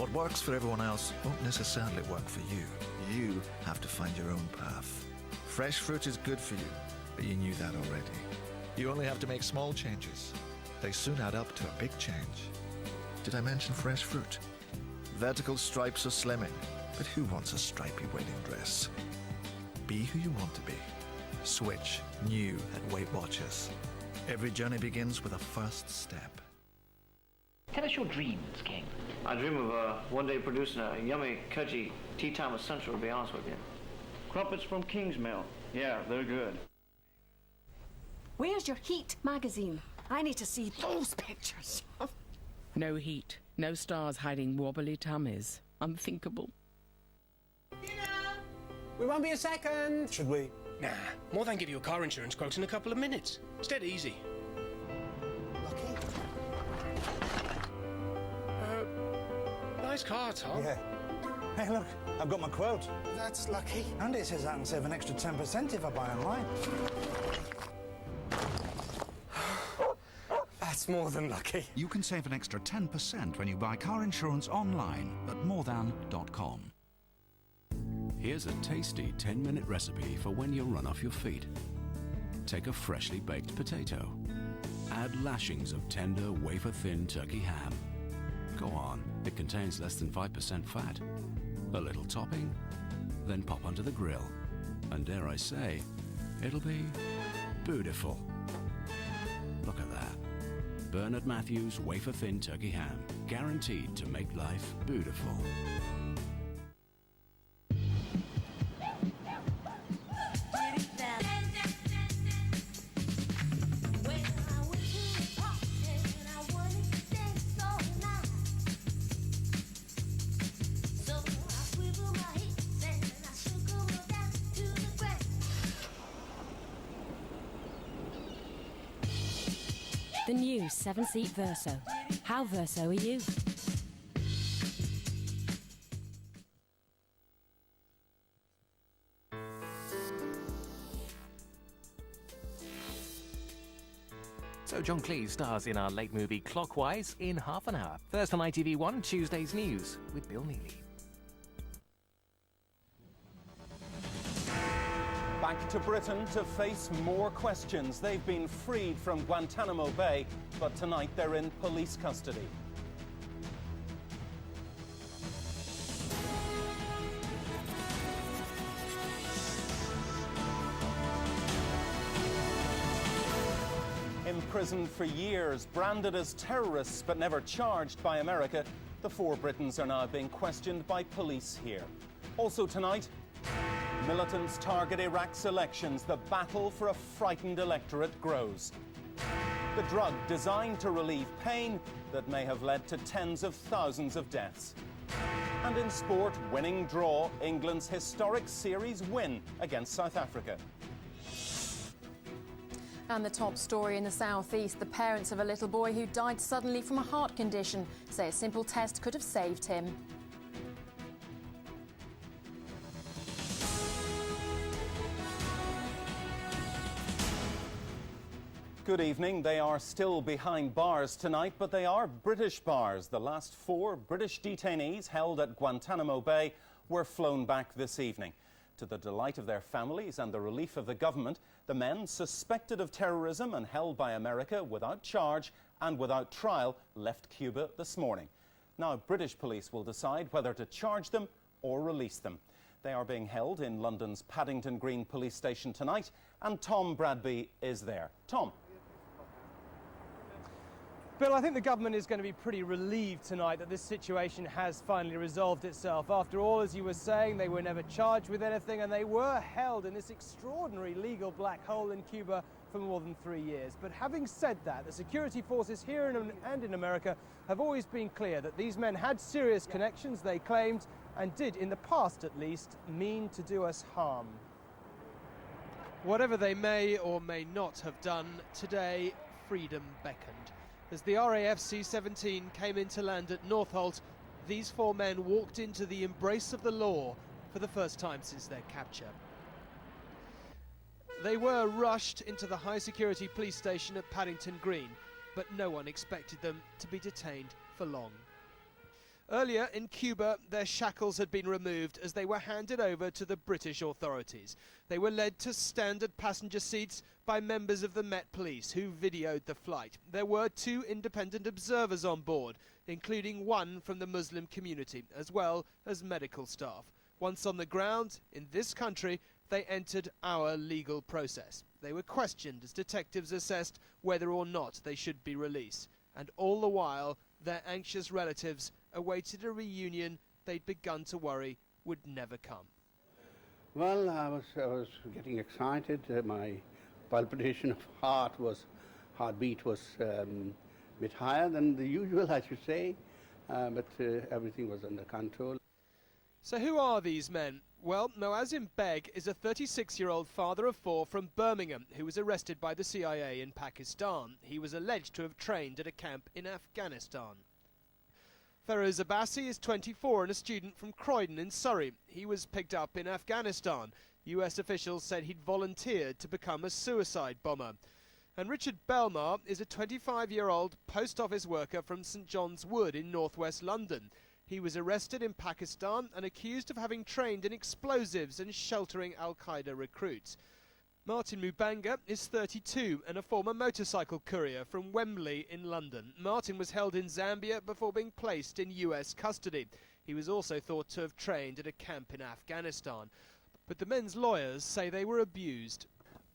What works for everyone else won't necessarily work for you. You have to find your own path. Fresh fruit is good for you, but you knew that already. You only have to make small changes. They soon add up to a big change. Did I mention fresh fruit? Vertical stripes are slimming, but who wants a stripy wedding dress? Be who you want to be. Switch new at Weight Watchers. Every journey begins with a first step. Tell us your dreams, King. I dream of one day producing a yummy, cudgy tea time essential, to be honest with you. Crumpets from Kingsmill. Yeah, they're good. Where's your Heat magazine? I need to see those pictures. No heat, no stars hiding wobbly tummies. Unthinkable. We won't be a second. Should we? Nah, more than give you a car insurance quote in a couple of minutes. It's dead easy. Lucky? Nice car, Tom. Yeah. Hey, look, I've got my quote. That's lucky. And it says I can save an extra 10% if I buy online. That's more than lucky. You can save an extra 10% when you buy car insurance online at morethan.com. Here's a tasty 10-minute recipe for when you run off your feet. Take a freshly baked potato. Add lashings of tender, wafer-thin turkey ham. Go on, it contains less than 5% fat. A little topping, then pop onto the grill. And dare I say, it'll be beautiful. Look at that. Bernard Matthews wafer-thin turkey ham, guaranteed to make life beautiful. The new 7-seat Verso. How Verso are you? So John Cleese stars in our late movie Clockwise in half an hour. First on ITV1, Tuesday's News with Bill Neely. Back to Britain to face more questions. They've been freed from Guantanamo Bay, but tonight they're in police custody. Imprisoned for years, branded as terrorists but never charged by America, the four Britons are now being questioned by police here. Also tonight, militants target Iraq's elections. The battle for a frightened electorate grows. The drug designed to relieve pain that may have led to tens of thousands of deaths. And in sport, winning draw, England's historic series win against South Africa. And the top story in the southeast, the parents of a little boy who died suddenly from a heart condition say a simple test could have saved him. Good evening. They are still behind bars tonight, but they are British bars. The last four British detainees held at Guantanamo Bay were flown back this evening. To the delight of their families and the relief of the government, the men suspected of terrorism and held by America without charge and without trial left Cuba this morning. Now, British police will decide whether to charge them or release them. They are being held in London's Paddington Green police station tonight, and Tom Bradby is there. Tom. Bill, I think the government is going to be pretty relieved tonight that this situation has finally resolved itself. After all, as you were saying, they were never charged with anything and they were held in this extraordinary legal black hole in Cuba for more than 3 years. But having said that, the security forces here and in America have always been clear that these men had serious connections, they claimed, and did, in the past at least, mean to do us harm. Whatever they may or may not have done, today freedom beckoned. As the RAF C-17 came into land at Northolt, these four men walked into the embrace of the law for the first time since their capture. They were rushed into the high-security police station at Paddington Green, but no one expected them to be detained for long. Earlier in Cuba, their shackles had been removed as they were handed over to the British authorities. They were led to standard passenger seats by members of the Met Police who videoed the flight. There were 2 independent observers on board, including one from the Muslim community, as well as medical staff. Once on the ground, in this country, they entered our legal process. They were questioned as detectives assessed whether or not they should be released. And all the while, their anxious relatives awaited a reunion they'd begun to worry would never come. Well, I was getting excited. My palpitation of heartbeat was a bit higher than the usual, I should say, but everything was under control. So who are these men? Well, Moazim Beg is a 36-year-old father of 4 from Birmingham who was arrested by the CIA in Pakistan. He was alleged to have trained at a camp in Afghanistan. Feroz Abbasi is 24 and a student from Croydon in Surrey. He was picked up in Afghanistan. US officials said he'd volunteered to become a suicide bomber. And Richard Belmar is a 25-year-old post office worker from St John's Wood in northwest London. He was arrested in Pakistan and accused of having trained in explosives and sheltering Al-Qaeda recruits. Martin Mubanga is 32 and a former motorcycle courier from Wembley in London. Martin was held in Zambia before being placed in US custody. He was also thought to have trained at a camp in Afghanistan. But the men's lawyers say they were abused.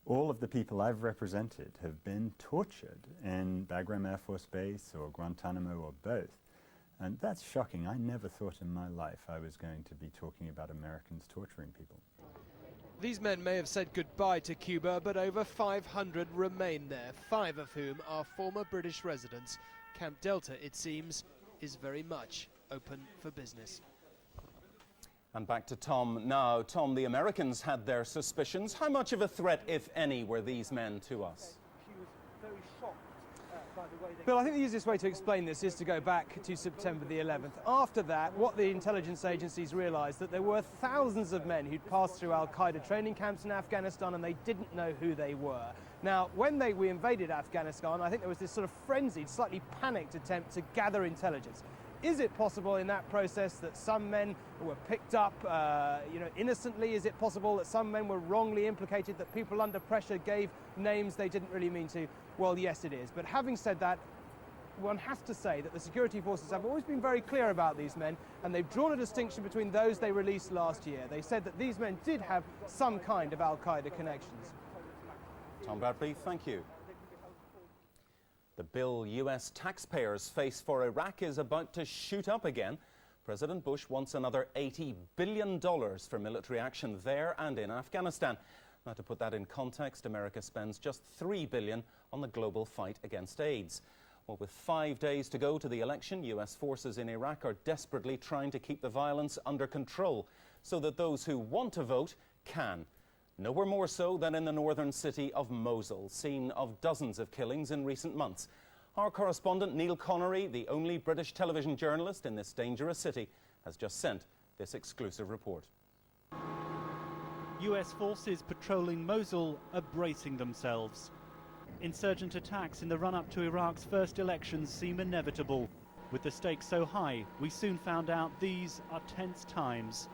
All of the people I've represented have been tortured in Bagram Air Force Base or Guantanamo or both. And that's shocking. I never thought in my life I was going to be talking about Americans torturing people. These men may have said goodbye to Cuba, but over 500 remain there, 5 of whom are former British residents. Camp Delta, it seems, is very much open for business. And back to Tom now. Tom, the Americans had their suspicions. How much of a threat, if any, were these men to us? Bill, I think the easiest way to explain this is to go back to September the 11th. After that, what the intelligence agencies realised that there were thousands of men who'd passed through Al-Qaeda training camps in Afghanistan and they didn't know who they were. Now, when we invaded Afghanistan, I think there was this sort of frenzied, slightly panicked attempt to gather intelligence. Is it possible in that process that some men were picked up innocently? Is it possible that some men were wrongly implicated, that people under pressure gave names they didn't really mean to? Well, yes, it is. But having said that, one has to say that the security forces have always been very clear about these men, and they've drawn a distinction between those they released last year. They said that these men did have some kind of Al-Qaeda connections. Tom Bradley, thank you. The bill US taxpayers face for Iraq is about to shoot up again. President Bush wants another $80 billion for military action there and in Afghanistan. Now, to put that in context, America spends just $3 billion on the global fight against AIDS. Well, with 5 days to go to the election, US forces in Iraq are desperately trying to keep the violence under control so that those who want to vote can. Nowhere more so than in the northern city of Mosul, scene of dozens of killings in recent months. Our correspondent Neil Connery, the only British television journalist in this dangerous city, has just sent this exclusive report. US forces patrolling Mosul are bracing themselves. Insurgent attacks in the run-up to Iraq's first elections seem inevitable. With the stakes so high, we soon found out these are tense times.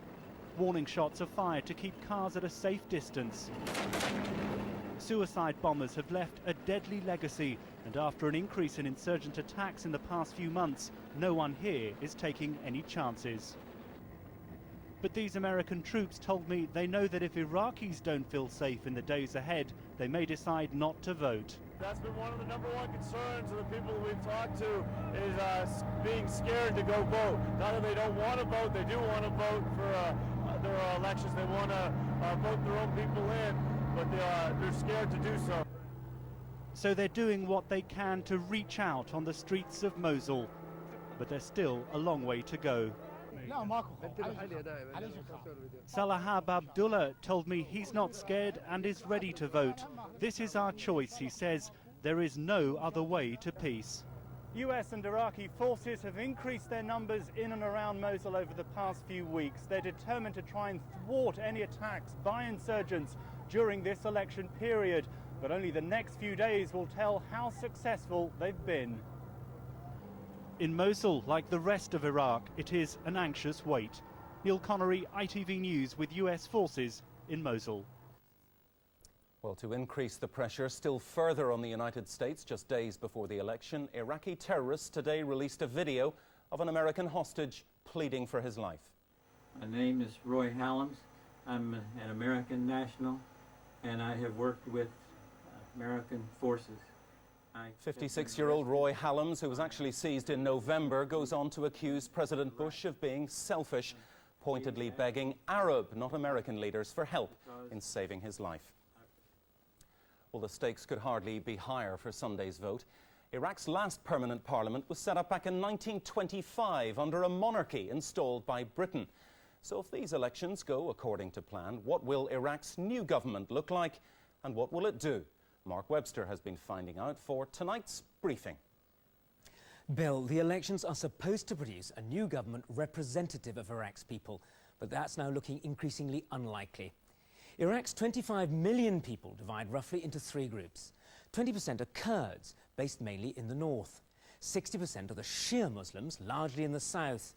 Warning shots are fired to keep cars at a safe distance. Suicide bombers have left a deadly legacy, and after an increase in insurgent attacks in the past few months, no one here is taking any chances. But these American troops told me they know that if Iraqis don't feel safe in the days ahead, they may decide not to vote. That's been one of the number one concerns of the people we've talked to, is being scared to go vote. Not that they don't want to vote, they do want to vote for their elections. They want to vote their own people in, but they're scared to do so. So they're doing what they can to reach out on the streets of Mosul. But there's still a long way to go. Salahab Abdullah told me he's not scared and is ready to vote. This is our choice, he says. There is no other way to peace. US and Iraqi forces have increased their numbers in and around Mosul over the past few weeks. They're determined to try and thwart any attacks by insurgents during this election period. But only the next few days will tell how successful they've been. In Mosul, like the rest of Iraq, it is an anxious wait. Neil Connery, ITV News with US forces in Mosul. Well, to increase the pressure still further on the United States just days before the election, Iraqi terrorists today released a video of an American hostage pleading for his life. My name is Roy Hallams. I'm an American national, and I have worked with American forces. 56-year-old Roy Hallams, who was actually seized in November, goes on to accuse President Bush of being selfish, pointedly begging Arab, not American leaders for help in saving his life. Well, the stakes could hardly be higher for Sunday's vote. Iraq's last permanent parliament was set up back in 1925 under a monarchy installed by Britain. So if these elections go according to plan, what will Iraq's new government look like and what will it do? Mark Webster has been finding out for tonight's briefing. Bill, the elections are supposed to produce a new government representative of Iraq's people, but that's now looking increasingly unlikely. Iraq's 25 million people divide roughly into three groups. 20% are Kurds, based mainly in the north. 60% are the Shia Muslims, largely in the south.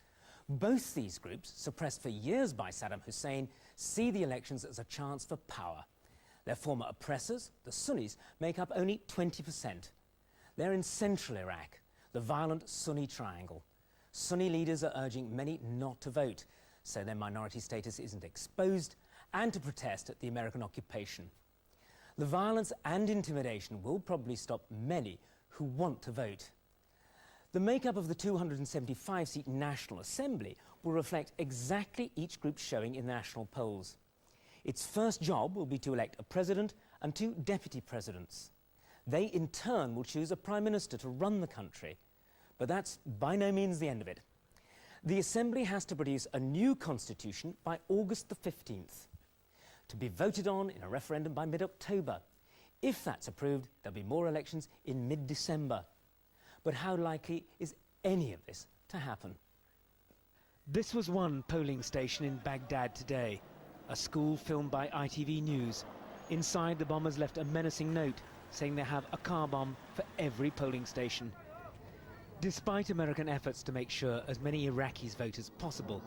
Both these groups, suppressed for years by Saddam Hussein, see the elections as a chance for power. Their former oppressors, the Sunnis, make up only 20%. They're in central Iraq, the violent Sunni triangle. Sunni leaders are urging many not to vote, so their minority status isn't exposed, and to protest at the American occupation. The violence and intimidation will probably stop many who want to vote. The makeup of the 275-seat National Assembly will reflect exactly each group's showing in national polls. Its first job will be to elect a president and 2 deputy presidents. They, in turn, will choose a prime minister to run the country. But that's by no means the end of it. The Assembly has to produce a new constitution by August the 15th, to be voted on in a referendum by mid-October. If that's approved, there'll be more elections in mid-December. But how likely is any of this to happen? This was one polling station in Baghdad today. A school filmed by ITV News. Inside, the bombers left a menacing note saying they have a car bomb for every polling station. Despite American efforts to make sure as many Iraqis vote as possible,